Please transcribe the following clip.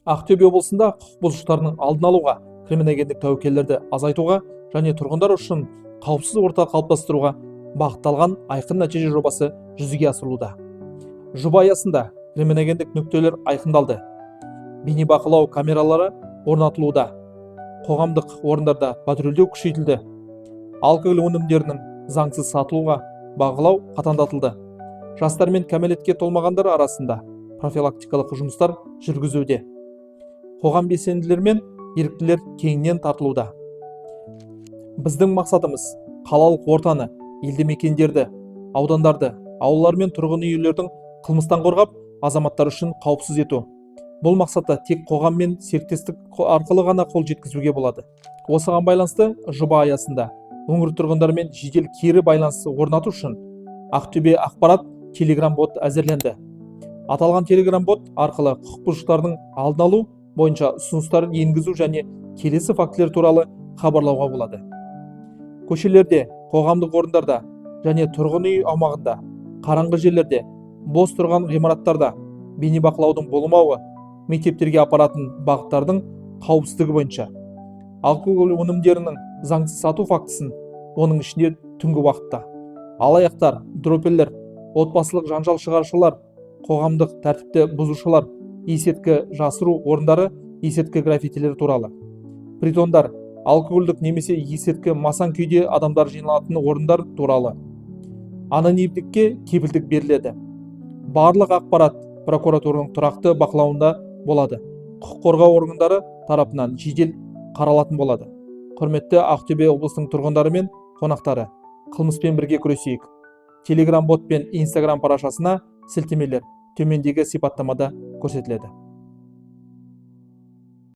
Ақтөбе облысында құқық бұзушылықтардың алдын алуға, криминогендік тәуекелдерді азайтуға және тұрғындар үшін қауіпсіз орта қалыптастыруға бағытталған айқын нәтиже жобасы жүзеге асырылуда. Жоба аясында криминогендік нүктелер айқындалды, бейнебақылау камералары орнатылуда, қоғамдық орындарда патрульдеу күшейтілді, алкоголь өнімдерінің заңсыз сатылуға бағалау қатаңдатылды. Жастар мен кәмелетке толмағандар арасында профилактикалық жұмыстар жүргізуде. Қоғам белсенділері мен еріктілер кеңінен тартылуда. Біздің мақсатымыз қалалық ортаны, елді мекендерді, аудандарды, аулалар мен тұрғын үйлердің қылмыстан қорғап, азаматтар үшін қауіпсіз ету. Бұл мақсатта тек қоғам мен серіктестік арқылы ғана қол жеткізуге болады. Осыған байланысты жоба аясында өңір тұрғындарымен жедел кері байланыс орнату үшін Ақтөбе ақпарат телеграм-бот әзірленді. Аталған телеграм-бот арқылы құқық бұзушылықтардың алдын алу бойынша ұсыныстар енгізу және келесі фактілер туралы хабарлауға болады. Көшелерде, қоғамдық орындарда және тұрғын үй аумағында, қараңғы жерлерде, бос тұрған ғимараттарда бейнебақылаудың болмауы, мектептерге апаратын бағыттардың қауіпсіздігі бойынша, алкоголь өнімдерінің заңсыз сату фактісін, оның ішінде түнгі уақытта, алаяқтар, дроперлер, отбасылық жанжал шығарушылар, қоғамдық тәртіпті бұзушылар, есірткі жасыру орындары, есірткі граффитилер туралы, притондар, алкогольдік немесе есірткі масан күйде адамдар жиналатын орындар туралы, анонимдікке кепілдік беріледі. Барлық ақпарат прокуратураның тұрақты бақылауында болады. Құқық қорғау органдары тарапынан жедел қаралатын болады. Құрметті Ақтөбе облысының тұрғындары мен қонақтары, қылмыспен бірге күресейік. Телеграм-бот пен Инстаграм парақшасына сілтемелер төмендегі сипаттамада көрсетіледі.